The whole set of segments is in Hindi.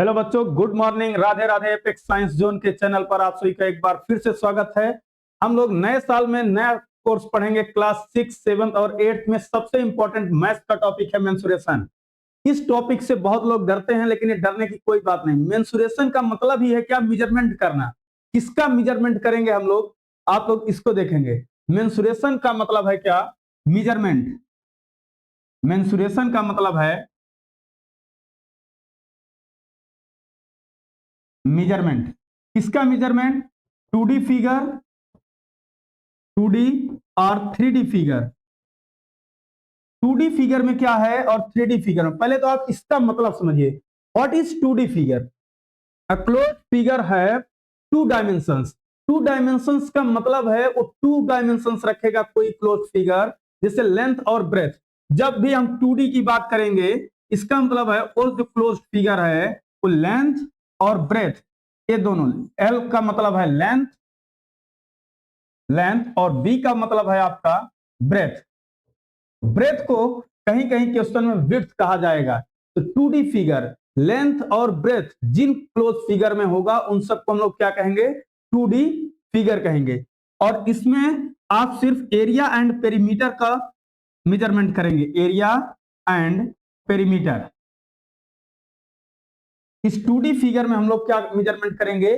हेलो बच्चों, good morning, Radhe Radhe. Apex science zone के चैनल पर आप सभी का एक बार फिर से स्वागत है। हम लोग नए साल में नया कोर्स पढ़ेंगे। क्लास 6, 7 और 8 में सबसे इंपॉर्टेंट मैथ्स का टॉपिक है मेंसुरेशन। इस टॉपिक से बहुत लोग डरते हैं, लेकिन ये डरने की कोई बात नहीं। मेंसुरेशन का मतलब ही है क्या? मेजरमेंट करना। किसका मेजरमेंट करेंगे हम लोग? आप लोग इसको देखेंगे। मेंसुरेशन का मतलब है क्या? मेजरमेंट। मेंसुरेशन का मतलब है मेजरमेंट। किसका मेजरमेंट? 2D फिगर, 2D और 3D फिगर। 2D फिगर में क्या है और 3D फिगर में? पहले तो आप इसका मतलब समझिए। What is 2D figure? A close figure है 2 डायमेंशंस। 2 डायमेंशंस का मतलब है वो 2 डायमेंशंस रखेगा कोई क्लोज फिगर, जैसे लेंथ और ब्रेथ। जब भी हम 2D की बात करेंगे, इसका मतलब है वो जो क्लोज फिगर है वो लेंथ और ब्रेथ, ये दोनों। L का मतलब है लेंथ, और बी का मतलब है आपका ब्रेथ। ब्रेथ को कहीं कहीं क्वेश्चन में विड्थ कहा जाएगा। तो 2D फिगर, लेंथ और ब्रेथ जिन क्लोज फिगर में होगा उन सबको हम लोग क्या कहेंगे? 2D फिगर कहेंगे। और इसमें आप सिर्फ एरिया एंड पेरीमीटर का मेजरमेंट करेंगे। Area and perimeter. इस 2D फिगर में हम लोग क्या मेजरमेंट करेंगे?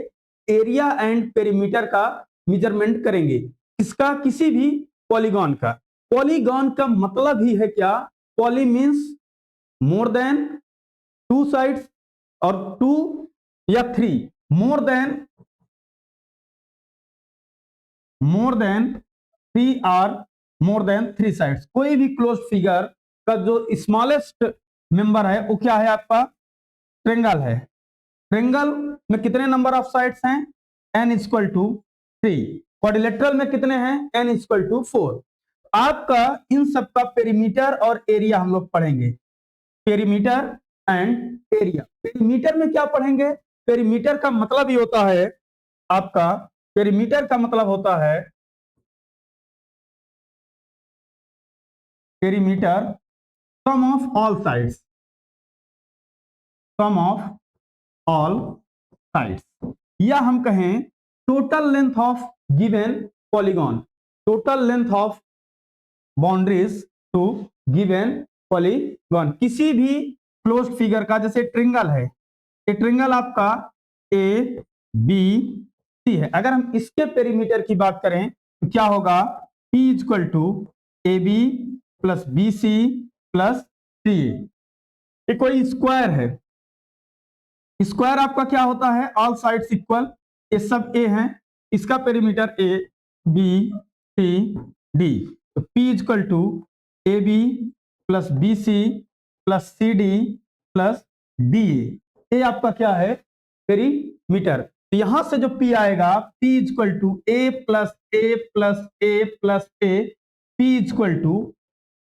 एरिया एंड पेरीमीटर का मेजरमेंट करेंगे। इसका किसी भी पॉलीगॉन का। पॉलीगॉन का मतलब ही है क्या? Poly means more than 2 sides और 2 या 3। मोर देन 3 और मोर देन 3 साइड्स। कोई भी क्लोज फिगर का जो स्मॉलेस्ट मेंबर है वो क्या है आपका? ट्रेंगल है। ट्रेंगल में कितने नंबर ऑफ साइड्स हैं? n=3। क्वाड्रिलेटरल में कितने हैं? n=4। आपका इन सब का पेरीमीटर और एरिया हम लोग पढ़ेंगे। Perimeter and area. पेरीमीटर में क्या पढ़ेंगे? पेरीमीटर का मतलब ही होता है आपका, पेरीमीटर का मतलब होता है perimeter sum of all sides, sum of all sides. या हम कहें total length of given polygon, total length of boundaries to given polygon. किसी भी क्लोज्ड फिगर का, जैसे ट्रिंगल है, ये ट्रिंगल आपका ए बी सी है। अगर हम इसके पेरीमीटर की बात करें तो क्या होगा? P = AB plus BC plus CA। ये कोई स्क्वायर है। स्क्वायर आपका क्या होता है? All sides equal. ये सब ए हैं। इसका perimeter A B C D. तो P = AB plus BC plus CD plus DA। ये आपका क्या है? पेरीमीटर। तो यहां से जो P आएगा, P = A plus A plus A plus A, P =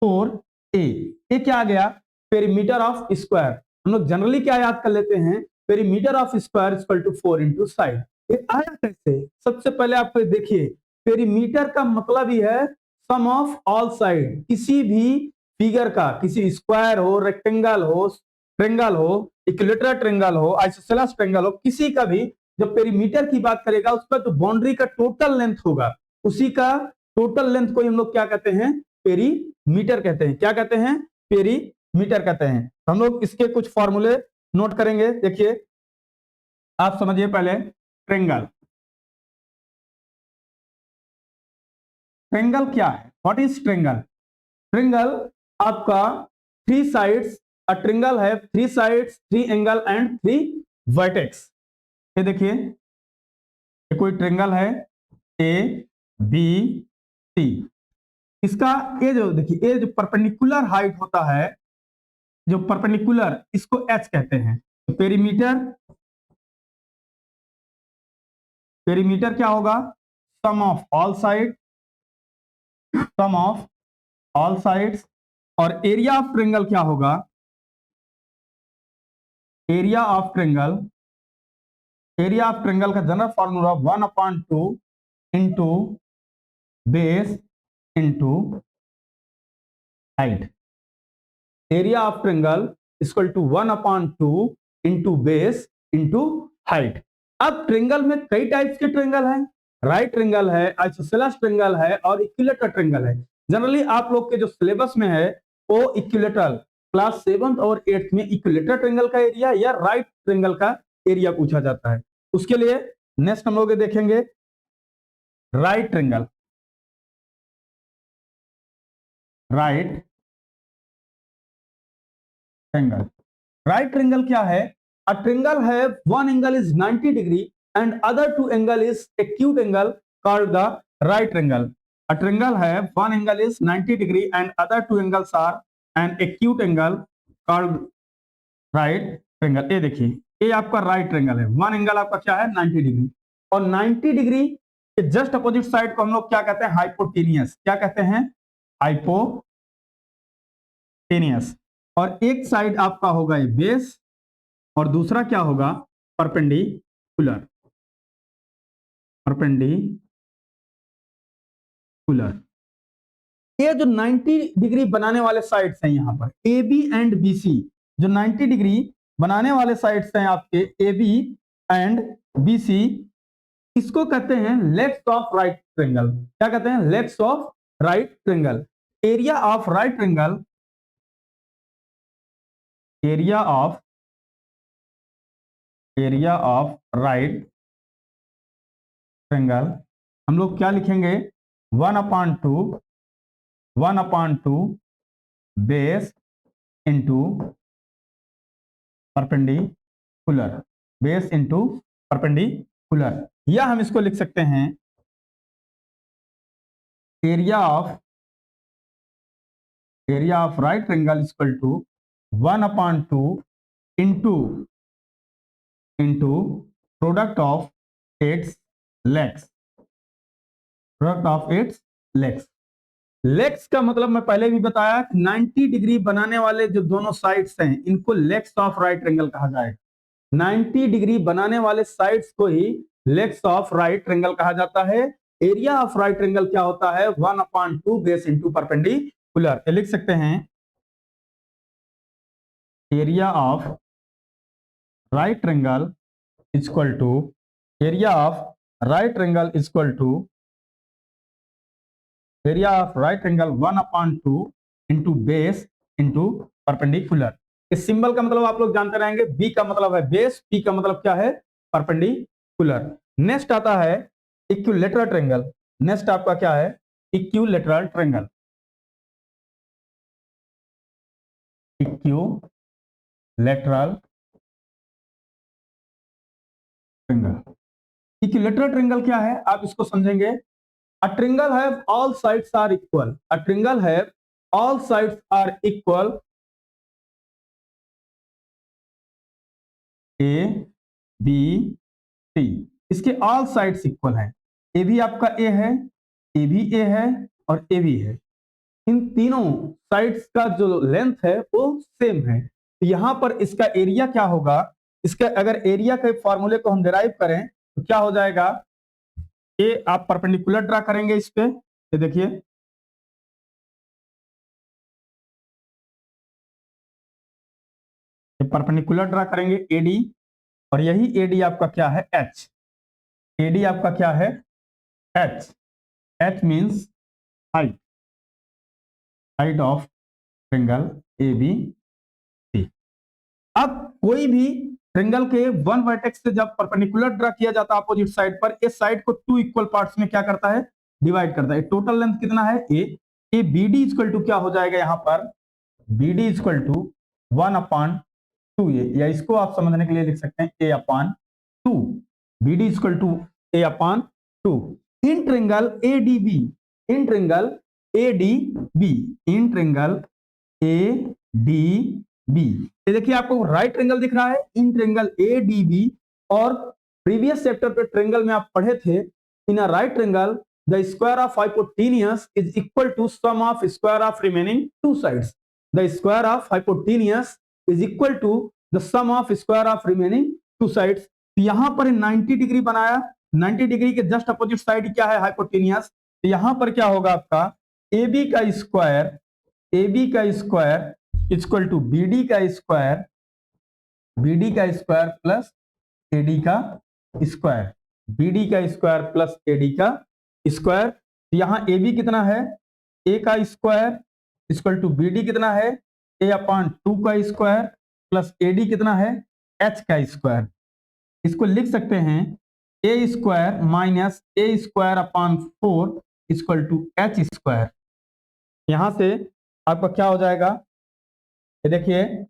4A। ये क्या आ गया? Perimeter of square. हम लोग जनरली क्या याद कर लेते हैं? Perimeter of square = 4 into side. ये आया कैसे? सबसे पहले आप देखिए, पेरीमीटर का मतलब ही है सम ऑफ ऑल साइड। किसी भी फिगर का, किसी स्क्वायर हो, रेक्टेंगल हो, ट्रेंगल हो, इक्विलेटरल ट्रेंगल हो, आइसोसेलेस ट्रेंगल हो, किसी का भी जब पेरीमीटर की बात करेगा, उसका तो बाउंड्री का टोटल लेंथ होगा, उसी का टोटल लेंथ को हम लोग क्या कहते हैं? पेरीमीटर कहते हैं। क्या कहते हैं? पेरीमीटर कहते हैं। हम लोग इसके कुछ फॉर्मूले नोट करेंगे। देखिए, आप समझिए पहले ट्रेंगल। ट्रेंगल क्या है? What is triangle? ट्रेंगल आपका 3 साइड्स। अ ट्रेंगल है 3 साइड्स, 3 एंगल एंड 3 वर्टेक्स। ये देखिए, ये कोई ट्रेंगल है ए बी सी। इसका ये जो देखिए, ये जो परपेंडिकुलर हाइट होता है, जो परपेंडिकुलर, इसको एच कहते हैं। तो पेरीमीटर, पेरीमीटर क्या होगा? Sum of all side, sum of all sides. और एरिया ऑफ ट्रेंगल क्या होगा? Area of triangle, area of triangle का general formula 1/2 into base into height. Area of triangle equal to 1/2 into base into height. अब ट्रेंगल में कई टाइप्स के ट्रेंगल हैं, राइट ट्रेंगल है, आइसोसेलेस ट्रेंगल है और इक्विलेटरल ट्रेंगल है। जनरली आप लोग के जो सिलेबस में है वो इक्विलेटरल क्लास 7th और 8th में इक्विलेटरल ट्रेंगल का एरिया या राइट ट्रेंगल का एरिया पूछा जाता है। उसके लिए नेक्स्ट हम लोग देखेंगे right triangle. Right triangle, right triangle क्या है? अ ट्रेंगल है one angle is 90 degree and other two angle is acute angle called the right triangle. A triangle है one angle is 90 degree and other two angles are an acute angle called right triangle. ये देखिए, ये आपका राइट ट्रेंगल है, वन एंगल आपका क्या है 90 डिग्री, और 90 डिग्री के जस्ट अपोजिट साइड को हम लोग क्या कहते हैं? हाइपोटेनियस। क्या कहते हैं? हाइपोटेनियस। और एक साइड आपका होगा ये बेस और दूसरा क्या होगा? परपेंडिकुलर। परपेंडिकुलर। ये जो 90 डिग्री बनाने वाले साइड्स हैं यहाँ पर A B and B C, जो 90 डिग्री बनाने वाले साइड्स हैं आपके A B and B C, इसको कहते हैं लेग्स ऑफ राइट ट्रेंगल। क्या कहते हैं? Legs of right triangle. Area of right triangle, area of right triangle हम लोग क्या लिखेंगे? 1/2 base into perpendicular, base into perpendicular. या हम इसको लिख सकते हैं area of right triangle equal to 1/2 into product of its legs. Product of its legs. Legs का मतलब मैं पहले भी बताया, 90 डिग्री बनाने वाले जो दोनों साइड्स हैं इनको लेग्स ऑफ राइट ट्रेंगल कहा जाएगा। 90 डिग्री बनाने वाले साइड्स को ही लेग्स ऑफ राइट ट्रेंगल कहा जाता है। एरिया ऑफ राइट ट्रेंगल क्या होता है? 1/2 बेस इंटू परपेंडिकुलर। लिख सकते हैं area of right triangle equal to, area of right triangle equal to area of right angle 1/2 into base into perpendicular. इस सिंबल का मतलब आप लोग जानते रहेंगे, बी का मतलब है बेस, पी का मतलब क्या है? परपेंडिकुलर। नेक्स्ट आता है इक्विलेटरल ट्रेंगल। नेक्स्ट आपका क्या है? Equilateral triangle. Equilateral triangle. Equilateral triangle क्या है आप इसको समझेंगे। A triangle have all sides are equal. A triangle have all sides are equal. A, B, C. इसके all sides equal हैं। A भी आपका A है, A भी A है और A भी है। इन तीनों साइड्स का जो लेंथ है वो सेम है। तो यहां पर इसका एरिया क्या होगा? इसका अगर एरिया के फॉर्मूले को हम डिराइव करें तो क्या हो जाएगा? ये आप परपेंडिकुलर ड्रा करेंगे इस पे, ये देखिए परपेंडिकुलर ड्रा करेंगे एडी, और यही एडी आपका क्या है? एच। एडी आपका क्या है? H. H means height, height of triangle A B C. अब कोई भी ट्रेंगल के वन वर्टेक्स से जब परपेंडिकुलर ड्रा किया जाता है अपोजिट साइड पर, इस साइड को 2 इक्वल पार्ट्स में क्या करता है? डिवाइड करता है। टोटल लेंथ कितना है? A B D equal to क्या हो जाएगा यहाँ पर? B D equal to 1/2 A, या इसको आप समझने के लिए लिख सकते हैं A/2। B D equal to A/2 in triangle A D B. In triangle A D B, in triangle A D B. ये देखिए आपको राइट ट्रेंगल दिख रहा है, in triangle A D B. और प्रीवियस चैप्टर पे ट्रेंगल में आप पढ़े थे, in a right triangle the square of hypotenuse is equal to sum of square of remaining two sides. The square of hypotenuse is equal to the sum of square of remaining two sides. यहां पर 90 डिग्री बनाया, 90 डिग्री के जस्ट अपोजिट साइड क्या है? हाइपोटेनियस। तो यहां पर क्या होगा आपका? ए बी का स्क्वायर, ए बी का square equal to B D का स्क्वायर BD का स्क्वायर प्लस AD का स्क्वायर, BD का स्क्वायर प्लस AD का स्क्वायर। यहाँ AB कितना है, A का स्क्वायर इक्वल टू BD कितना है, A/2 का स्क्वायर प्लस AD कितना है, H का स्क्वायर। इसको लिख सकते हैं A square minus A square upon 4 equal to H square. यहां से आपका क्या हो जाएगा, ये देखिए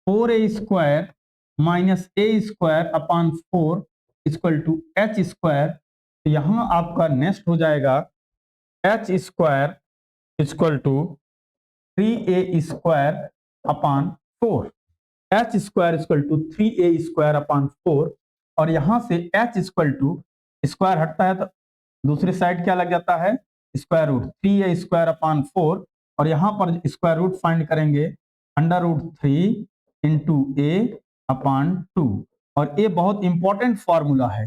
4A square minus A square upon 4 equal to H square. तो यहां आपका नेक्स्ट हो जाएगा H square equal to 3A square upon 4, H square equal to 3A square upon 4। और यहां से H इक्वल टू स्क्वायर हटता है तो दूसरी साइड क्या लग जाता है, square root 3A square upon 4। और यहां पर स्क्वायर रूट फाइंड करेंगे under root 3 into A upon 2। और ये बहुत इंपॉर्टेंट फॉर्मूला है,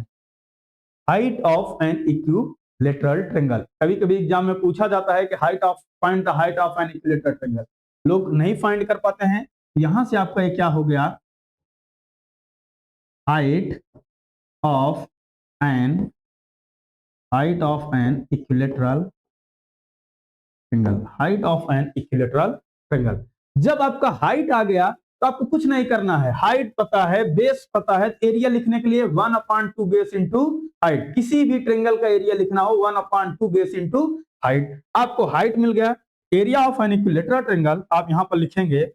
height of an equilateral triangle. कभी कभी एग्जाम में पूछा जाता है कि find the height of an equilateral triangle, लोग नहीं फाइंड कर पाते हैं। यहां से आपका ये क्या हो गया, height of an equilateral triangle, height of an equilateral triangle. जब आपका हाइट आ गया तो आपको कुछ नहीं करना है, हाइट पता है, बेस पता है, एरिया लिखने के लिए 1/2 बेस इंटू हाइट। किसी भी ट्रायंगल का एरिया लिखना हो 1/2 बेस इंटू हाइट। आपको हाइट मिल गया, area of an equilateral triangle आप यहां पर लिखेंगे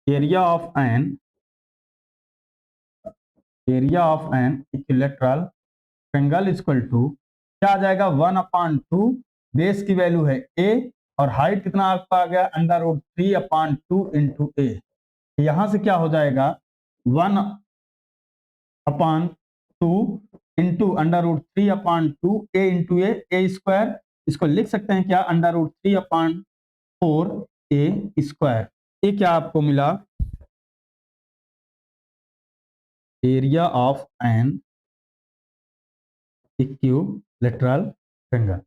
area of an equilateral triangle equal to क्या आ जाएगा, 1/2 बेस की वैल्यू है A और हाइट कितना आपका आ गया अंडर रूट 3/2 इंटू A। यहां से क्या हो जाएगा 1/2 into under root 3/2 A into A square. इसको लिख सकते हैं क्या, अंडर रूट 3/4 A स्क्वायर। ये क्या आपको मिला, area of an equilateral triangle.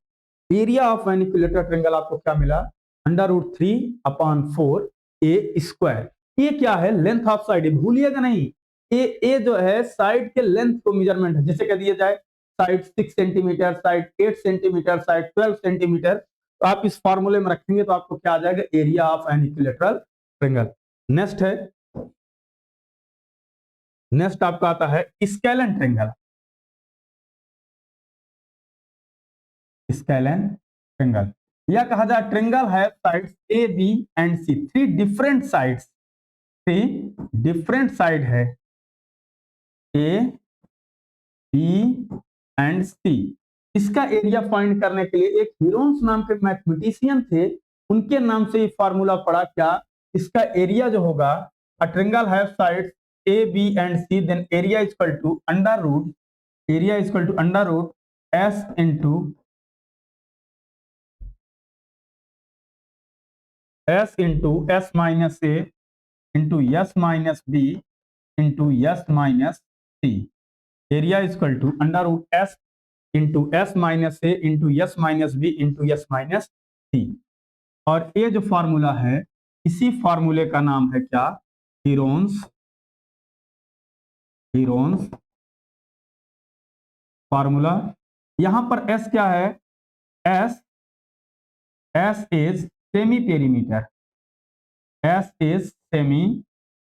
Area of an equilateral triangle आपको क्या मिला, अंडर रूट 3/4 A स्क्वायर। ये क्या है, लेंथ ऑफ साइड, भूलिएगा नहीं। ए जो है साइड के लेंथ को मेजरमेंट है, जैसे कह दिया जाए side 6 centimetre, side 8 centimetre, side 12 centimetre. तो आप इस फॉर्मूले में रखेंगे तो आपको क्या आ जाएगा, area of an equilateral triangle. Next है, नेक्स्ट आपका आता है स्केलन ट्रायंगल। स्केलन ट्रायंगल यह कहा जाए ट्रायंगल है sides A B and C, three different sides, three different side है ए बी एंड सी। इसका एरिया फाइंड करने के लिए एक हीरोन्स नाम के मैथमेटिशियन थे, उनके नाम से ये फार्मूला पड़ा क्या, इसका एरिया जो होगा, a triangle have sides A B and C, then area equal to under root S into S minus A into S minus B into S minus C. Area equal to under root S into S minus A into S minus B into S minus C. और ये जो फॉर्मूला है, इसी फॉर्मूले का नाम है क्या, हीरोन्स फॉर्मूला। यहां पर एस क्या है, S is semi perimeter, S is semi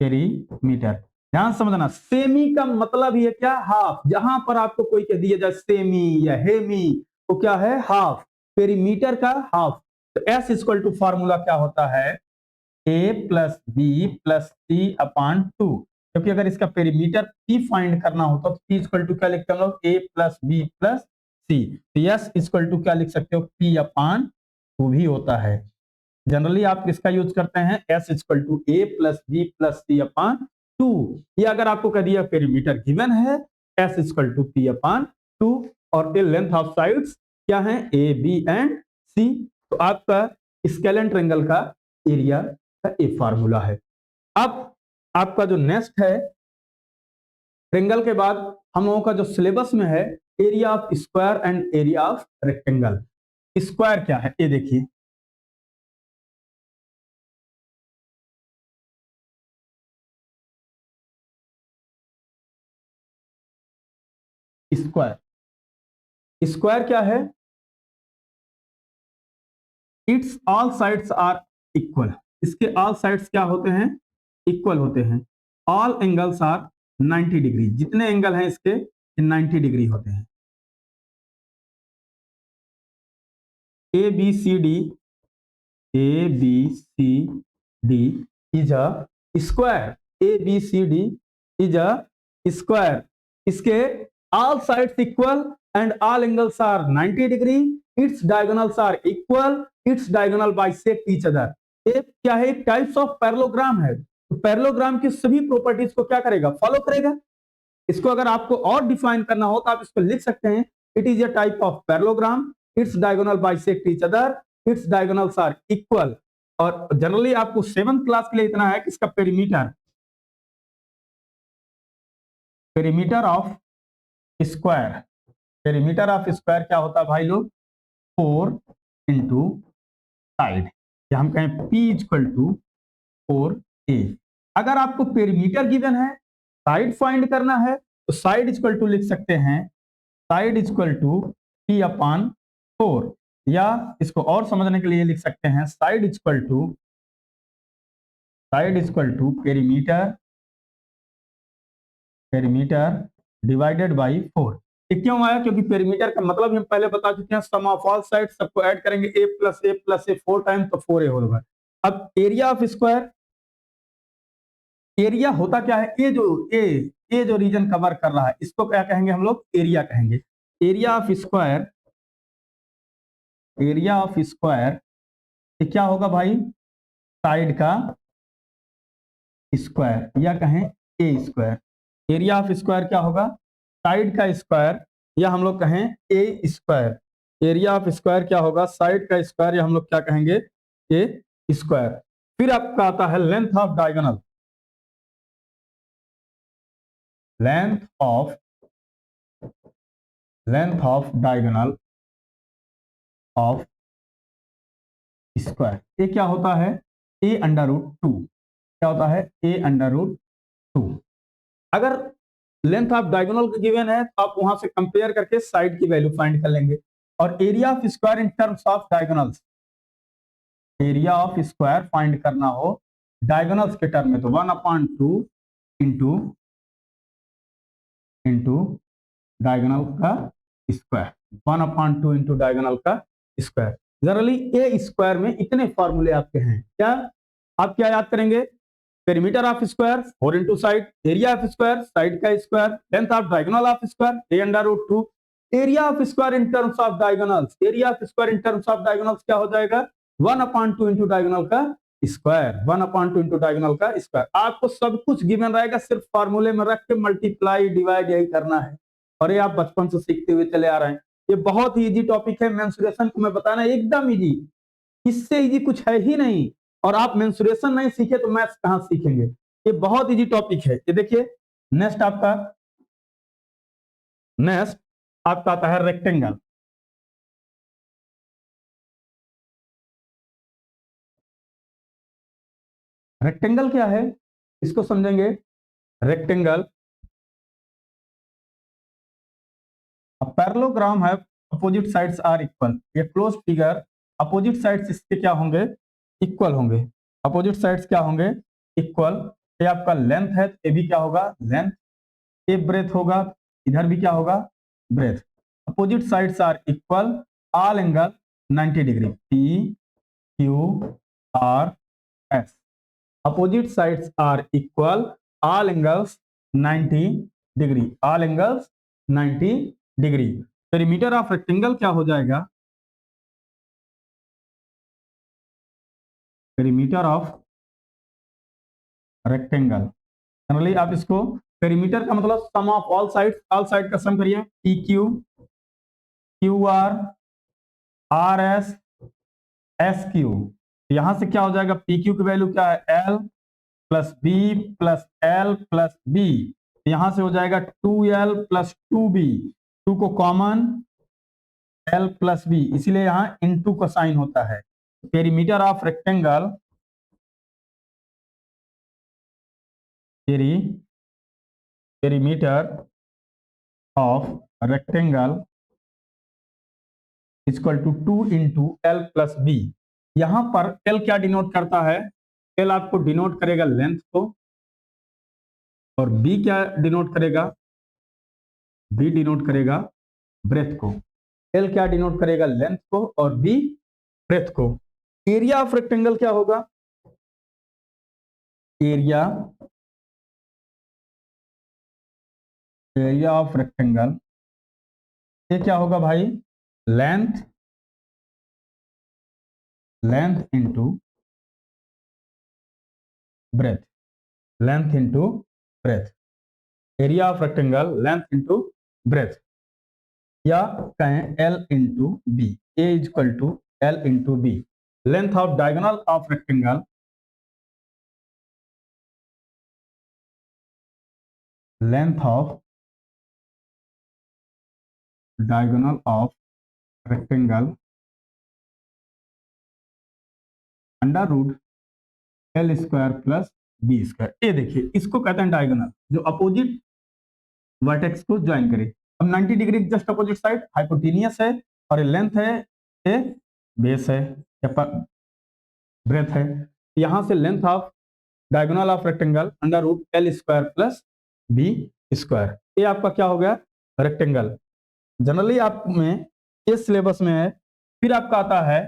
perimeter. ध्यान समझना, सेमी का मतलब ही है क्या, हाफ। जहां पर आपको कोई कह दिया जाए सेमी या हेमी, तो क्या है, हाफ, पेरीमीटर का हाफ। तो एस इक्वल टू फॉर्मूला क्या होता है, ए plus B plus C upon 2। क्योंकि अगर इसका पेरीमीटर पी फाइंड करना होता तो पी इक्वल टू क्या लिखते हैं हम लोग, ए प्लस बी प्लस सी। तो एस इक्वल टू क्या लिख सकते हो, पी अपॉन 2 भी होता है। जनरली आप किसका यूज करते हैं, S equal to A plus B plus C upon 2। ये अगर आपको कह दिया पेरीमीटर गिवन है, S equal to P upon 2, और ये लेंथ ऑफ साइड्स क्या है, ए बी एंड सी। तो आपका स्केलन ट्रायंगल का एरिया का ये फार्मूला है। अब आपका जो नेक्स्ट है, ट्रायंगल के बाद हम लोगों का जो सिलेबस में है, area of square and area of rectangle. Square क्या है, ये देखिए स्क्वायर। स्क्वायर क्या है? It's all sides are equal. इसके ऑल साइड्स क्या होते हैं? इक्वल होते हैं। All angles are 90 degree. जितने एंगल हैं इसके 90 डिग्री होते हैं। A B C D, A B C D is a square. A B C D is a square. इसके all sides equal and all angles are 90 degree. Its diagonals are equal. Its diagonal bisect each other. एक क्या है? टाइप्स ऑफ पैरेललोग्राम है। तो पैरेललोग्राम की सभी प्रॉपर्टीज को क्या करेगा? फॉलो करेगा। इसको अगर आपको और डिफाइन करना हो तो आप इसको लिख सकते हैं, it is a type of parallelogram, its diagonal bisect each other, its diagonals are equal. और जनरली आपको 7th क्लास के लिए इतना है कि इसका perimeter, perimeter of square, perimeter of square क्या होता है भाई लोग? 4 इंटू साइड, या हम कहें P इक्वल टू 4a। अगर आपको पेरीमीटर गिवन है, साइड फाइंड करना है, तो साइड इक्वल टू लिख सकते हैं, side equal to P upon 4, या इसको और समझने के लिए लिख सकते हैं side equal to perimeter, perimeter divided by 4। ये क्यों आया? क्योंकि पेरीमीटर का मतलब हम पहले बता चुके हैं, सम ऑफ ऑल साइड, सबको ऐड करेंगे a plus a plus a 4 time, तो 4a होगा। अब एरिया ऑफ स्क्वायर, एरिया होता क्या है? ये जो रीजन कवर कर रहा है इसको क्या कहेंगे हम लोग? एरिया कहेंगे। Area of square, area of square ये क्या होगा भाई? साइड का स्क्वायर, या कहें ए स्क्वायर। एरिया ऑफ स्क्वायर क्या होगा? साइड का स्क्वायर, या हम लोग कहें ए स्क्वायर। एरिया ऑफ स्क्वायर क्या होगा? साइड का स्क्वायर, या हम लोग क्या कहेंगे? ए स्क्वायर। फिर आपका आता है length of diagonal, length of diagonal of square. ये क्या होता है? ए अंडर रूट 2। क्या होता है? ए अंडर रूट 2। अगर लेंथ ऑफ डायगोनल गिवन है तो आप वहां से कंपेयर करके साइड की वैल्यू फाइंड कर लेंगे। और area of square in terms of diagonals, area of square find करना हो डायगोनल्स के टर्म में, तो 1/2 इंटू डायगोनल का स्क्वायर, 1/2 इंटू डायगोनल का स्क्वायर। जनरली ए स्क्वायर में इतने फॉर्मूले आपके हैं। क्या आप क्या याद करेंगे? Perimeter of square 4 into side, area of square side का square, length of diagonal of square A under root 2। Area of square in terms of diagonals, area of square in terms of diagonals क्या हो जाएगा? 1/2 इंटू डायगोनल का स्क्वायर, 1/2 इंटू डायगोनल का स्क्वायर। आपको सब कुछ गिवन रहेगा, सिर्फ फॉर्मूले में रख के मल्टीप्लाई डिवाइड यही करना है। और ये आप बचपन से सीखते हुए चले आ रहे हैं। ये बहुत ही इजी टॉपिक है। मेंसुरेशन को मैं बताना एकदम इजी, इससे इजी कुछ है ही नहीं। और आप मेंसुरेशन नहीं सीखे तो मैथ्स कहां सीखेंगे? ये बहुत इजी टॉपिक है। ये देखिए, नेक्स्ट आपका आता है रेक्टेंगल। रेक्टेंगल क्या है इसको समझेंगे। रेक्टेंगल पैरेललोग्राम है, अपोजिट साइड्स आर इक्वल। ये क्लोज फिगर, अपोजिट साइड्स इसके क्या होंगे? इक्वल होंगे। अपोजिट साइड्स क्या होंगे? इक्वल। ये आपका लेंथ है, ये भी क्या होगा? लेंथ। ये ब्रेथ होगा, इधर भी क्या होगा? Breadth. Opposite sides are equal, all angle 90 degree, P Q R S. Opposite sides are equal, all angles 90 degree, all angles 90 degree. Perimeter of rectangle क्या हो जाएगा? पेरीमीटर ऑफ रेक्टेंगल, जनरली आप इसको, पेरीमीटर का मतलब sum of all sides, all side का सम करिए, P Q, Q R, R S, S Q. यहां से क्या हो जाएगा? पी क्यू की वैल्यू क्या है? L plus B plus L plus B. यहां से हो जाएगा 2l प्लस 2b, 2 को कॉमन, एल प्लस बी, इसीलिए यहां इनटू का साइन होता है। Perimeter of rectangle, perimeter of rectangle equal to 2 into L plus B. यहां पर एल क्या डिनोट करता है? एल आपको डिनोट करेगा लेंथ को, और बी क्या डिनोट करेगा? बी डिनोट करेगा ब्रेथ को। एल क्या डिनोट करेगा? लेंथ को, और बी ब्रेथ को। एरिया ऑफ रेक्टेंगल क्या होगा? एरिया एरिया ऑफ रेक्टेंगल ये क्या होगा भाई? Length length into breadth, length into breadth. Area of rectangle length into breadth, या कहें L into B. A equal to L into B. Length of diagonal of rectangle, length of diagonal of rectangle under root L square plus B square. ये देखिए, इसको कहते हैं डायगोनल, जो अपोजिट वर्टेक्स को ज्वाइन करे। अब 90 degree just opposite side hypotenuse है, और ये लेंथ है, ये बेस है, या ब्रेथ है। यहां से length of diagonal of rectangle under root L square plus B square. ये आपका क्या हो गया? रेक्टेंगल। जनरली आप में इस सिलेबस में है। फिर आपका आता है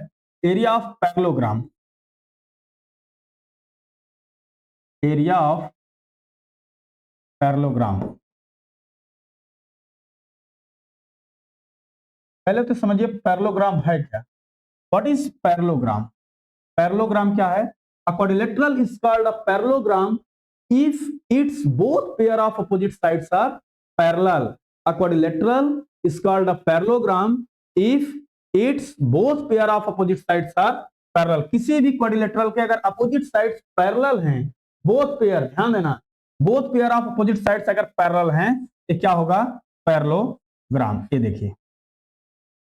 area of parallelogram. Area of parallelogram, पहले तो समझिए पैरेललोग्राम है क्या। What is parallelogram? पैरेललोग्राम क्या है? A quadrilateral is called a parallelogram if its both pair of opposite sides are parallel. A quadrilateral is called a parallelogram if its both pair of opposite sides are parallel. किसी भी क्वाड्रिलेटरल के अगर अपोजिट साइड्स पैरेलल हैं, बोथ पेयर, ध्यान देना, both pair of opposite sides अगर पैरेलल हैं, ये क्या होगा? पैरेललोग्राम। ये देखिए,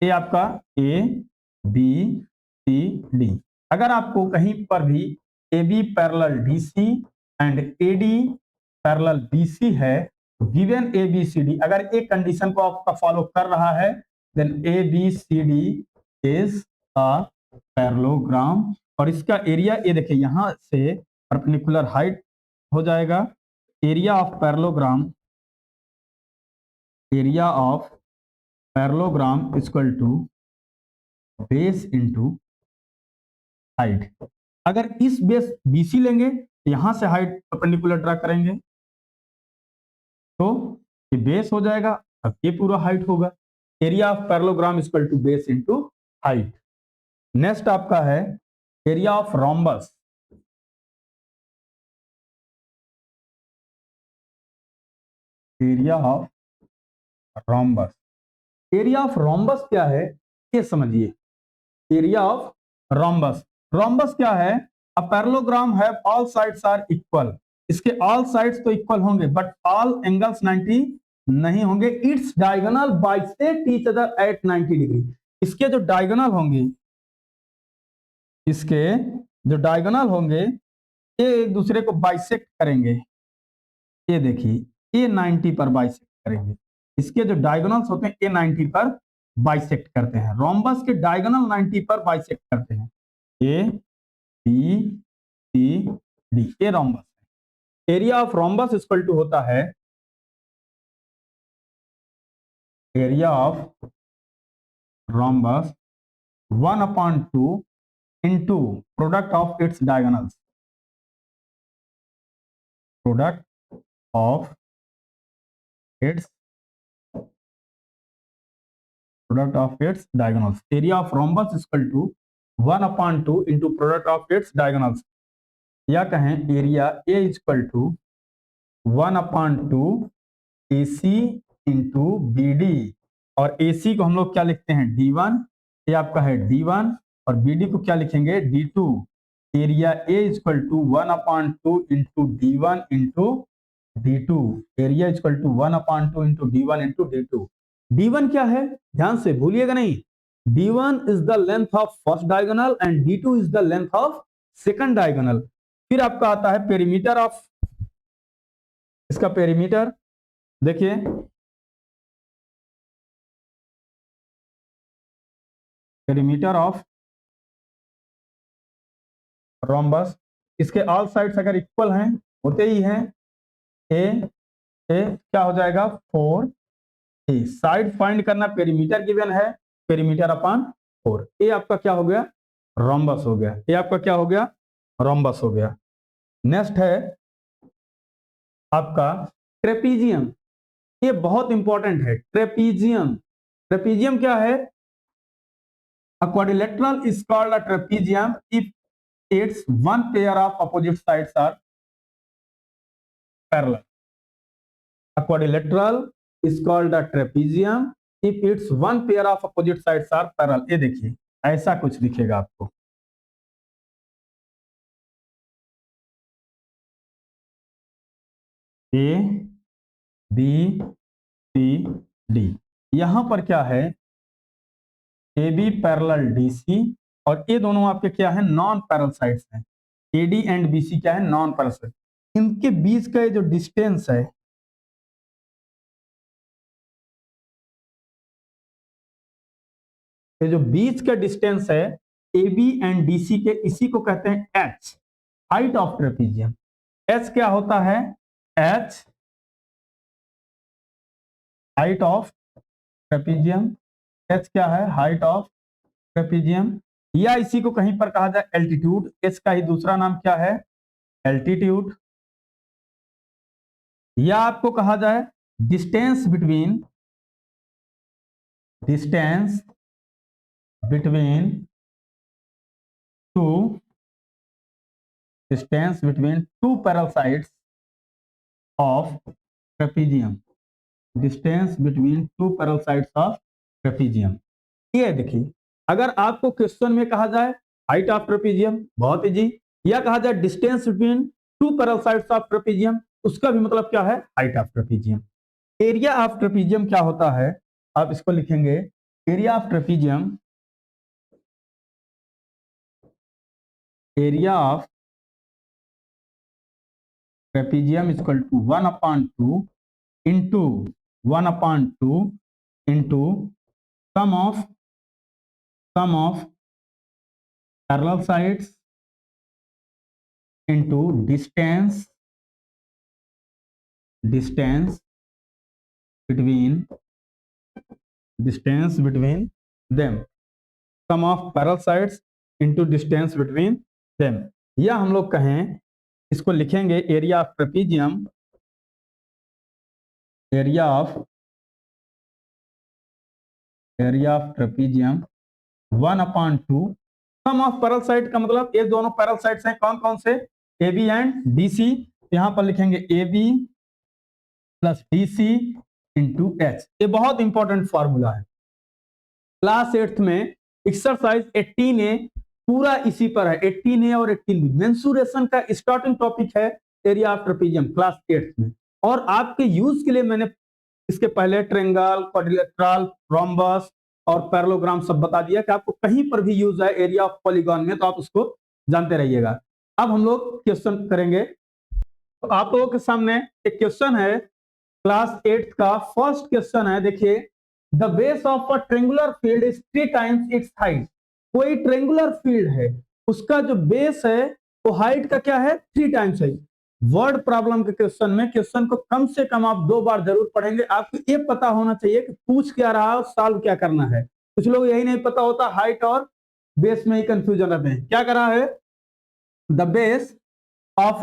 ये आपका ए बी सी डी। अगर आपको कहीं पर भी A B parallel D C and A D parallel B C है, given A B C D, अगर एक कंडीशन को आपका फॉलो कर रहा है, then A B C D is a parallelogram. और इसका एरिया ये देखिए, यहां से परपेंडिकुलर हाइट हो जाएगा। Area of parallelogram, area of parallelogram equal to base into height. अगर इस बेस BC लेंगे, यहां से हाइट परपेंडिकुलर ड्रा करेंगे, तो ये बेस हो जाएगा, अब ये पूरा हाइट होगा। Area of parallelogram equal to base into height. Next आपका है area of rhombus. Area of rhombus, area of rhombus क्या है ये समझिए। एरिया ऑफ रोम्बस, रोम्बस क्या है? अ पैरेललोग्राम है, ऑल साइड्स आर इक्वल। इसके ऑल साइड्स तो इक्वल होंगे, बट ऑल एंगल्स 90 नहीं होंगे। It's diagonal bisect each other at 90 degree. इसके जो डायगोनल होंगे, इसके जो डायगोनल होंगे, ये एक दूसरे को बाइसेक्ट करेंगे। ये देखिए, ये 90 पर बाइसेक्ट करेंगे। इसके जो डायगोनल्स होते हैं, ये 90 पर बाइसेक्ट करते हैं। रोम्बस के डायगोनल 90 पर बाइसेक्ट करते हैं। ए बी सी डी, ये रोम्बस है। Area of rhombus equal to होता है, area of rhombus 1/2 into product of its diagonals, product of its product of its diagonals. Area of rhombus equal to 1/2 into product of its diagonals, या कहें area A equal to 1/2 AC into B D. और AC को हम लोग क्या लिखते हैं? D1, ये आपका है D1, और BD को क्या लिखेंगे? D2। Area A equal to 1/2 into D1 into D2। Area equal to 1/2 into D1 into D2। D1 क्या है? ध्यान से भूलिएगा नहीं। D1 is the length of first diagonal and D2 is the length of second diagonal. फिर आपका आता है पेरीमीटर ऑफ, इसका पेरीमीटर देखिए, पेरीमीटर ऑफ रोम्बस, इसके ऑल साइड्स अगर इक्वल हैं, होते ही हैं, ए ए क्या हो जाएगा 4a। साइड फाइंड करना, पेरीमीटर गिवन है, पेरीमीटर अपॉन 4। ए आपका क्या हो गया, रोम्बस हो गया। ए आपका क्या हो गया, रोम्बस हो गया। नेक्स्ट है आपका ट्रेपीजियम। ये बहुत इंपॉर्टेंट है, ट्रेपीजियम। ट्रेपीजियम क्या है, a quadrilateral is called a trapezium if its one pair of opposite sides are parallel. A quadrilateral is called a trapezium if its one pair of opposite sides are parallel. ये देखिए ऐसा कुछ दिखेगा आपको, ए बी सी डी। यहां पर क्या है, A B parallel D C, और ये दोनों आपके क्या है, नॉन पैरेलल साइड्स हैं। A D and B C क्या है, नॉन पैरेलल साइड। इनके बीच का ये जो डिस्टेंस है, ये जो बीच का डिस्टेंस है A B and D C के, इसी को कहते हैं H, height of trapezium. H क्या होता है, H height of trapezium. H क्या है, हाइट ऑफ ट्रेपीजियम, या इसी को कहीं पर कहा जाए एल्टीट्यूड। एच का ही दूसरा नाम क्या है, एल्टीट्यूड। या आपको कहा जाए distance between, distance between two, distance between two parallel sides of trapezium, distance between two parallel sides of trapezium. ये देखिए, अगर आपको क्वेश्चन में कहा जाए हाइट ऑफ ट्रेपीजियम, बहुत इजी, या कहा जाए distance between two parallel sides of trapezium, उसका भी मतलब क्या है, height of trapezium. Area of trapezium क्या होता है, आप इसको लिखेंगे, area of trapezium, area of trapezium is equal to 1/2 into 1/2 into sum of parallel sides into distance between them, sum of parallel sides into distance between them. या हम लोग कहें, इसको लिखेंगे area of trapezium, area of trapezium 1/2 sum of parallel side का मतलब ये दोनों पैरेलल साइड्स हैं, कौन कौन से, A B and D C. यहां पर लिखेंगे A B plus D C into H. ये बहुत इंपॉर्टेंट फॉर्मूला है, क्लास 8th में एक्सरसाइज 18A पूरा इसी पर है। 18A और 18B मेंसुरेशन का स्टार्टिंग टॉपिक है area of trapezium class 8th में। और आपके यूज के लिए मैंने इसके पहले ट्रायंगल, क्वाड्रिलेटरल, रोम्बस और पैरेललोग्राम सब बता दिया कि आपको कहीं पर भी यूज है एरिया ऑफ पॉलीगॉन में, तो आप उसको जानते रहिएगा। अब हम लोग क्वेश्चन करेंगे। तो आप लोगों के सामने एक क्वेश्चन है क्लास 8th का, फर्स्ट क्वेश्चन है, देखिए, the base of a triangular field is 3 times it's height. कोई ट्रेंगुलर फील्ड है, उसका जो बेस है वो हाइट का क्या है, 3 टाइम्स है। वर्ड प्रॉब्लम के क्वेश्चन में क्वेश्चन को कम से कम आप 2 बार जरूर पढ़ेंगे। आपको ये पता होना चाहिए कि पूछ क्या रहा है, सॉल्व क्या करना है। कुछ लोग यही नहीं पता होता, हाइट और बेस में ही कंफ्यूजन रहते हैं। क्या करा है, the base of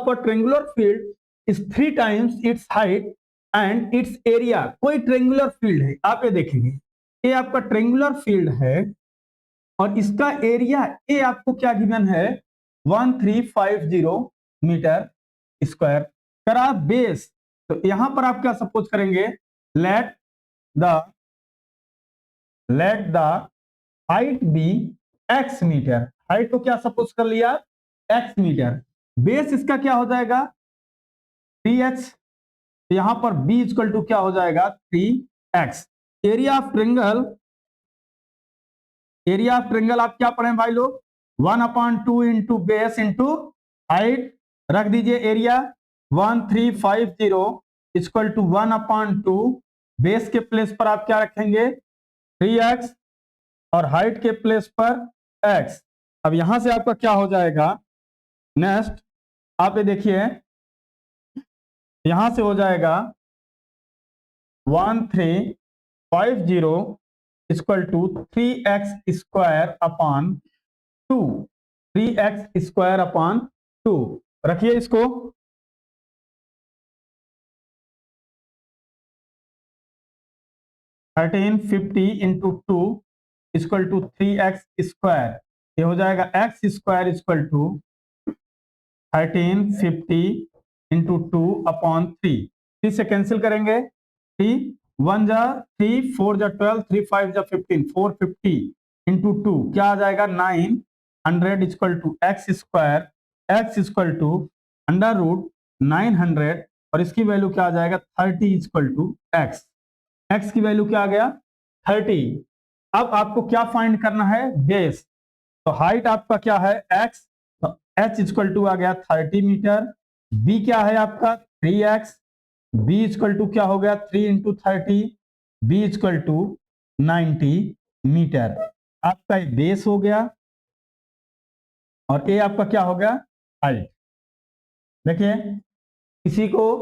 a triangular field is 3 times its height and its area। कोई ट्रेंगुलर फील्ड है, आप ये देखेंगे, ये आपका ट्रेंगुलर फील्ड है और इसका एरिया ए आपको क्या गिवन है, 1350 मीटर स्क्वायर। करा बेस, तो यहां पर आप क्या सपोज करेंगे, let the height be x metre. हाइट को क्या सपोज कर लिया, x मीटर। बेस इसका क्या हो जाएगा, 3h। यहां पर b इक्वल टू क्या हो जाएगा, 3x। एरिया ऑफ ट्रेंगल आप क्या पढ़े भाई लोग, 1/2 इंटू बेस इंटू हाइट। रख दीजिए एरिया 1350 इक्वल टू 1/2 बेस के प्लेस पर आप क्या रखेंगे 3x और हाइट के प्लेस पर x। अब यहां से आपका क्या हो जाएगा, नेक्स्ट आप ये देखिए यहां से हो जाएगा 1350 equal to 3x² upon 2, 3x² upon 2 रखिए इसको। 1350 इंटू 2 इक्वल टू 3x², ये हो जाएगा x² इक्वल टू 1350 इंटू 2/3। 3 से कैंसिल करेंगे, 3 1 जा 3, 4 जा 12, 3 5 जा 15, 450 इंटू 2 क्या आ जाएगा 900 equal to x equal to under root 900 और इसकी वैल्यू क्या आ जाएगा 30 इक्वल टू x की वैल्यू क्या आ गया 30। अब आपको क्या फाइंड करना है बेस, तो हाइट आपका क्या है x, तो h इक्वल टू आ गया 30 मीटर, b क्या है आपका 3x, b इक्वल टू क्या हो गया 3 into 30, b equal to 90 metre. आपका ये बेस हो गया और a आपका क्या हो गया हाइट। देखिए किसी को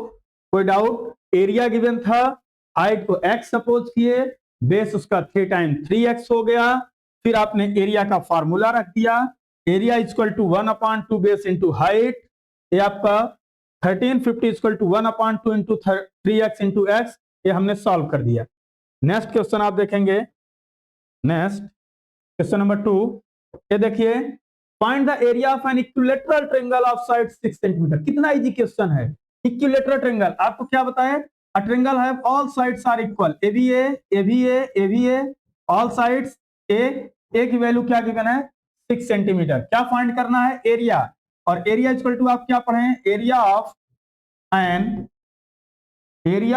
कोई डाउट, एरिया गिवन था, हाइट को x सपोज किए, बेस उसका 3 टाइम 3x हो गया, फिर आपने एरिया का फार्मूला रख दिया, area equal to 1/2 base into height, ये आपका 1350 equal to 1/2 into 3x into x, ये हमने सॉल्व कर दिया। नेक्स्ट क्वेश्चन आप देखेंगे, नेक्स्ट क्वेश्चन नंबर 2, ये देखिए find the area of an equilateral triangle of side 6 centimetre. कितना इजी क्वेश्चन है, इक्विलेटरल ट्रायंगल आपको क्या बताया, a triangle have all sides are equal, ABA ABA ABA all sides a की वैल्यू क्या गिवन है 6 सेंटीमीटर। क्या फाइंड करना है एरिया, और एरिया इक्वल टू आप क्या पढ़े area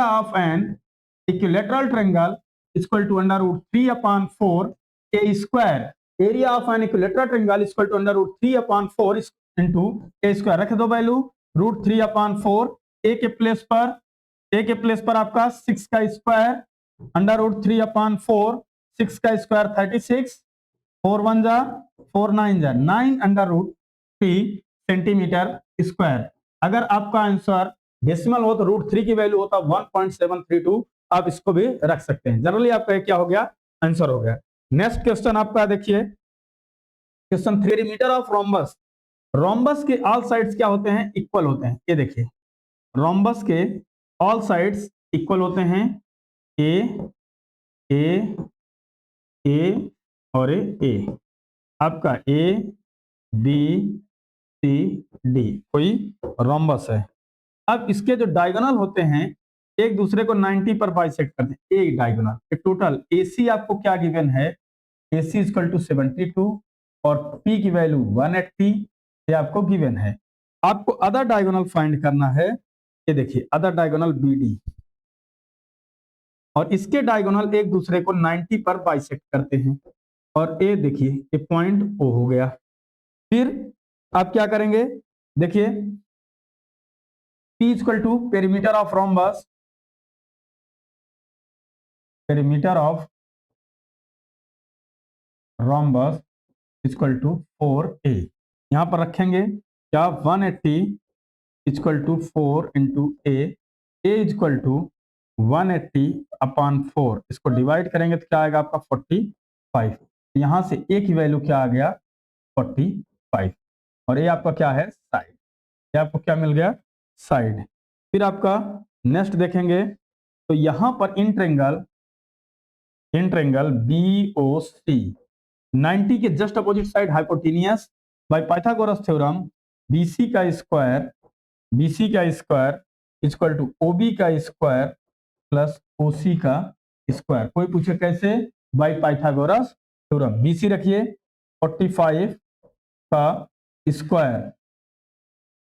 of an equilateral triangle equal to under root 3/4 a square, area of an equilateral triangle equal to under root 3/4 into a square, रख दो वैल्यू रूट 3/4, ए के प्लेस पर आपका 6 का स्क्वायर अंडर रूट 3/4, 6 का स्क्वायर 36, 4 1 जा 4 9 जा 9 अंडर रूट 3 सेंटीमीटर स्क्वायर। अगर आपका आंसर डेसिमल हो तो रूट 3 की वैल्यू होता 1.732, आप इसको भी रख सकते हैं। जनरली आपका क्या हो गया आंसर हो गया। नेक्स्ट क्वेश्चन आपका देखिए question 3, metre of rhombus, rhombus के ऑल साइड्स क्या होते हैं इक्वल होते हैं। ये देखिए रोम्बस के ऑल साइड्स इक्वल होते हैं, ए और ए, आपका ए बी सी डी कोई रोम्बस है। अब इसके जो डायगोनल होते हैं एक दूसरे को 90 पर बाइसेक्ट करते हैं, एक डायगोनल टोटल एसी आपको क्या गिवन है, एसी इक्वल टू 72 और पी की वैल्यू 180, ये आपको गिवन है। आपको अदर डायगोनल फाइंड करना है, ये देखिए अदर डायगोनल बीडी और इसके डायगोनल एक दूसरे को 90 पर बाइसेक्ट करते हैं, और ए देखिए ये पॉइंट ओ हो गया। फिर आप क्या करेंगे, देखिए P equal to perimeter of rhombus, perimeter of rhombus equal to 4a, यहां पर रखेंगे क्या 180 इक्वल टू 4 इंटू ए इक्वल टू 180/4, इसको डिवाइड करेंगे तो क्या आएगा आपका 45, यहां से ए की वैल्यू क्या आ गया 45 और ये आपका क्या है साइड, ये आपको क्या मिल गया साइड। फिर आपका नेक्स्ट देखेंगे तो यहां पर इन ट्रायंगल BOC 90 के just opposite side hypotenuse, by Pythagoras theorem BC का स्क्वायर इक्वल टू OB का स्क्वायर प्लस OC का स्क्वायर। कोई पूछे कैसे, बाय पाइथागोरस थ्योरम। BC रखिए 45 का स्क्वायर,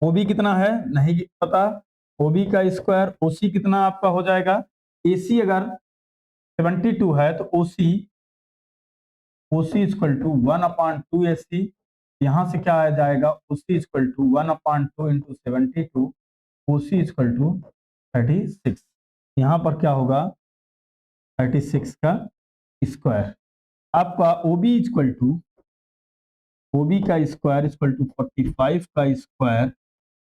OB कितना है नहीं पता, OB का स्क्वायर, OC कितना आपका हो जाएगा, AC अगर 72 है तो OC इक्वल टू 1/2 AC, यहां से क्या आ जाएगा OC equal to 1/2 into 72, OC equal to 36, यहां पर क्या होगा 36 का स्क्वायर। आपका ओबी इक्वल टू, ओबी का स्क्वायर इक्वल टू 45 का स्क्वायर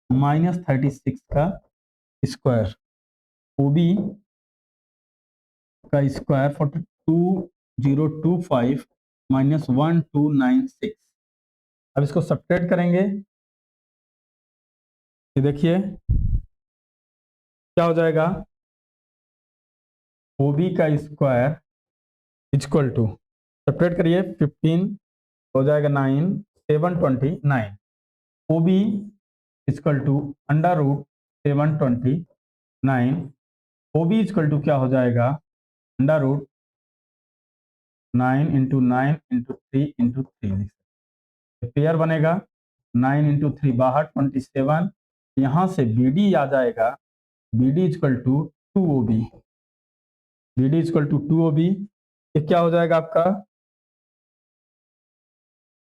माइनस 36 का स्क्वायर। ओबी का स्क्वायर 42025 माइनस 1296। अब इसको सब्ट्रैक्ट करेंगे, ये देखिए क्या हो जाएगा, ओबी का स्क्वायर इक्वल टू, सब्ट्रैक्ट करिए, 15 हो जाएगा 9, 729। O B equal to under root 729। O B equal to क्या हो जाएगा, under root 9 into 9 into 3 into 3, pair बनेगा 9 इंटू 3 बाहर 27। यहाँ से बी डी आ जाएगा, B D equal to 2OB, B D equal to 2OB। ये क्या हो जाएगा आपका,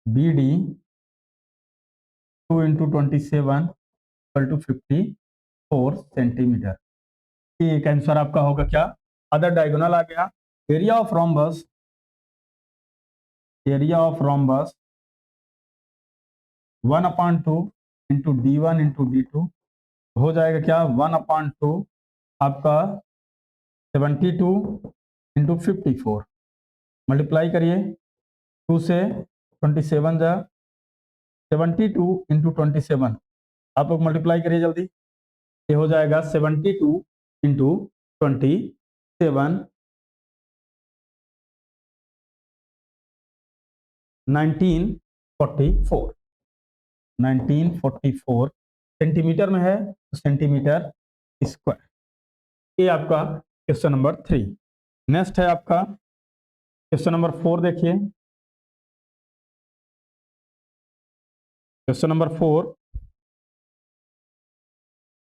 B D 2 into 27 equal to 54 centimetre. एक आंसर आपका होगा क्या, अदर डायगोनल आ गया। Area of rhombus, area of rhombus 1/2 into D1 into D2 हो जाएगा क्या, 1/2 आपका 72 इंटू 54, मल्टीप्लाई करिए 2 से 27 जा 72 इंटू 27, आप लोग मल्टीप्लाई करिए जल्दी, ये हो जाएगा 72 इंटू 27 1944, 1944 सेंटीमीटर में है तो सेंटीमीटर स्क्वायर। ये आपका क्वेश्चन नंबर 3। नेक्स्ट है आपका क्वेश्चन नंबर 4, देखिए question number 4,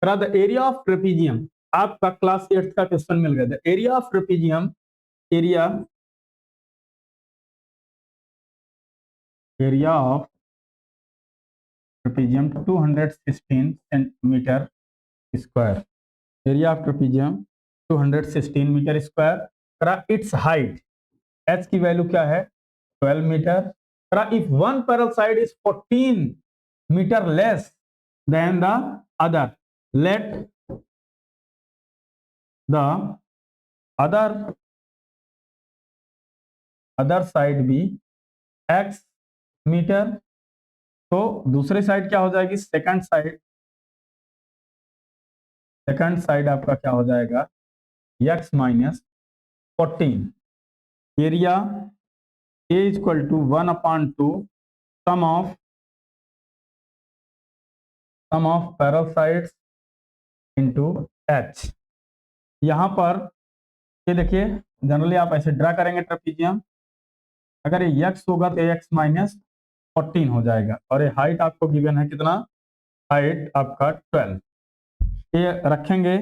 the area of trapezium, आपका क्लास 8 का क्वेश्चन मिल गया। The area of trapezium, area, area of trapezium 216 centimetre square, area of trapezium 216 metre square. Its height, H की वैल्यू क्या है, 12 metre. If one parallel side is 14 metre less than the other, let the other side be x metre. तो दूसरी साइड क्या हो जाएगी, सेकंड साइड, सेकंड साइड आपका क्या हो जाएगा, x minus 14। Area a equal to 1/2 sum of parallel sides into h। यहां पर ये देखिए, जनरली आप ऐसे ड्रा करेंगे ट्रेपीजियम, अगर ये x होगा तो x माइनस 14 हो जाएगा, और ये हाइट आपको गिवन है कितना, हाइट आपका 12। ये रखेंगे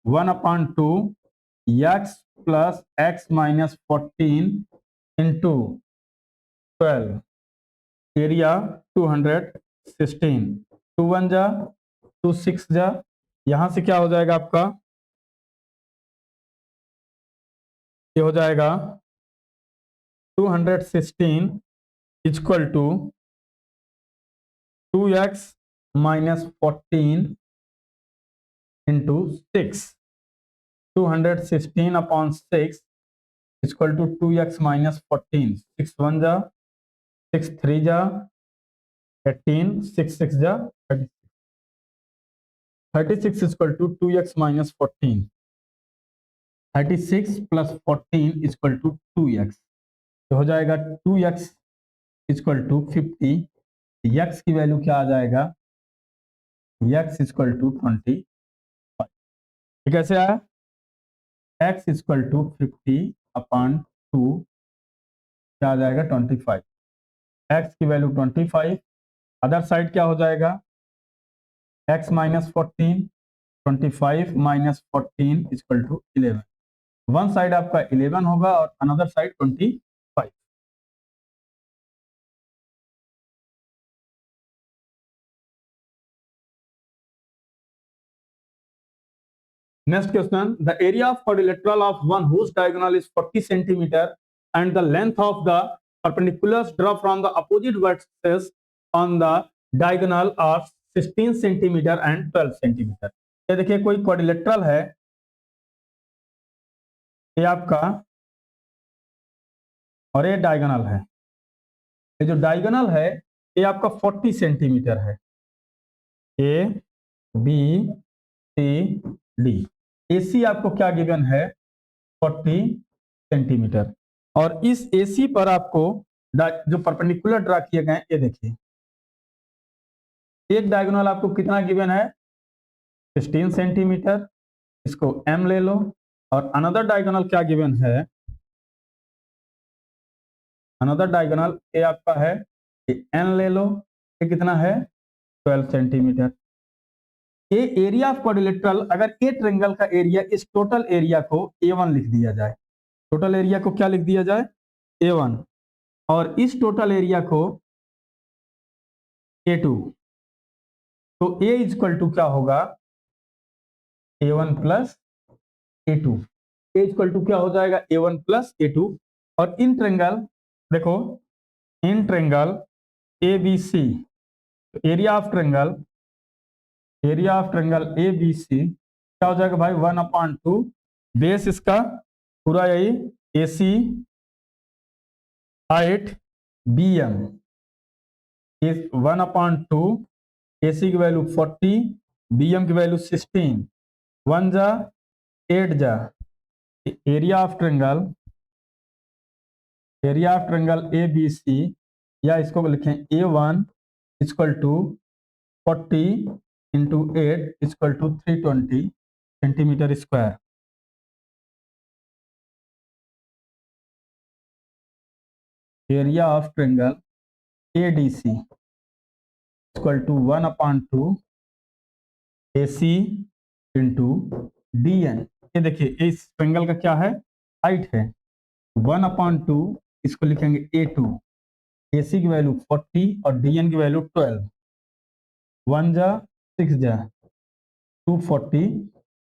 1/2 x plus x minus 14 into 12, area 216, 2 1 जा 2 6 जा, यहां से क्या हो जाएगा आपका, ये हो जाएगा 216 equal to 2x minus 14 into 6, 216 upon 6 equal to 2x minus 14, 6 1 जा 6 3 जा 18, 6 6 जा 36 equal to 2x minus 14, 36 plus 14 equal to 2x, तो हो जाएगा 2x इक्वल टू 50। x की वैल्यू क्या आ जाएगा, x इक्वल टू 25। कैसे आया, x इक्वल टू 50 अपॉन 2 क्या आ जाएगा 25, x की वैल्यू 25। अदर साइड क्या हो जाएगा, x minus 14, 25 minus 14 equal to 11। One side आपका 11 होगा और another side 25। Next question, the area of quadrilateral of one whose diagonal is 40 centimeter and the length of the perpendiculars drawn from the opposite vertices on the diagonal are 16 centimeter and 12 centimeter. ये देखिए कोई क्वाड्रिलेटरल है, ये आपका और ये डायगोनल है। ये जो डायगोनल है ये आपका 40 सेंटीमीटर है। A B C D, AC आपको क्या गिवन है 40 सेंटीमीटर, और इस एसी पर आपको जो परपेंडिकुलर ड्रा किए गए ये देखिए, एक डायगोनल आपको कितना गिवन है 16 सेंटीमीटर, इसको m ले लो, और अनदर डायगोनल क्या गिवन है, अनदर डायगोनल ये आपका है n ले लो, ये कितना है 12 सेंटीमीटर। ये एरिया ऑफ क्वाड्रिलेटरल, अगर ए ट्रायंगल का एरिया इस टोटल एरिया को A1 लिख दिया जाए, टोटल एरिया को क्या लिख दिया जाए A1, और इस टोटल एरिया को A2, तो A इक्वल टू क्या होगा A1 plus A2, A equal to क्या हो जाएगा A1 प्लस A2। और इन ट्रायंगल देखो, in triangle ABC, area of triangle ABC क्या हो जाएगा भाई 1/2, बेस इसका पूरा यही AC हाइट BM, 1/2, AC की वैल्यू 40, BM की वैल्यू 16, 1 जा 8 जा, एरिया ऑफ ट्रायंगल ABC, या इसको लिखें A1 equal to 40 into 8 equal to 320 centimetre square. Area of triangle ADC equal to 1/2 AC into DN। ये देखिए इस ट्रायंगल का क्या है हाइट है 1/2, इसको लिखेंगे A2, AC की वैल्यू 40 और DN की वैल्यू 12, 1 जा 6 जा 240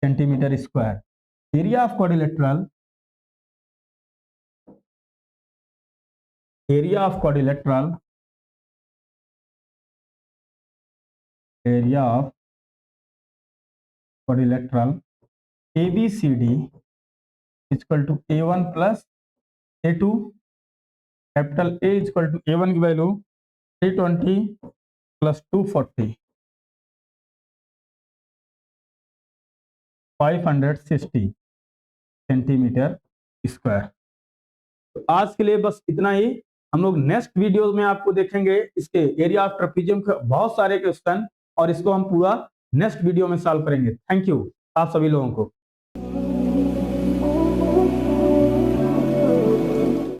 centimetre square. Area of quadrilateral ABCD equal to A1 plus A2, capital A equal to A1 की वैल्यू 320 प्लस 240 560 सेंटीमीटर स्क्वायर। तो आज के लिए बस इतना ही। हम लोग नेक्स्ट वीडियो में आपको देखेंगे इसके एरिया ऑफ ट्रेपेजियम के बहुत सारे क्वेश्चन, और इसको हम पूरा नेक्स्ट वीडियो में सॉल्व करेंगे। थैंक यू आप सभी लोगों को।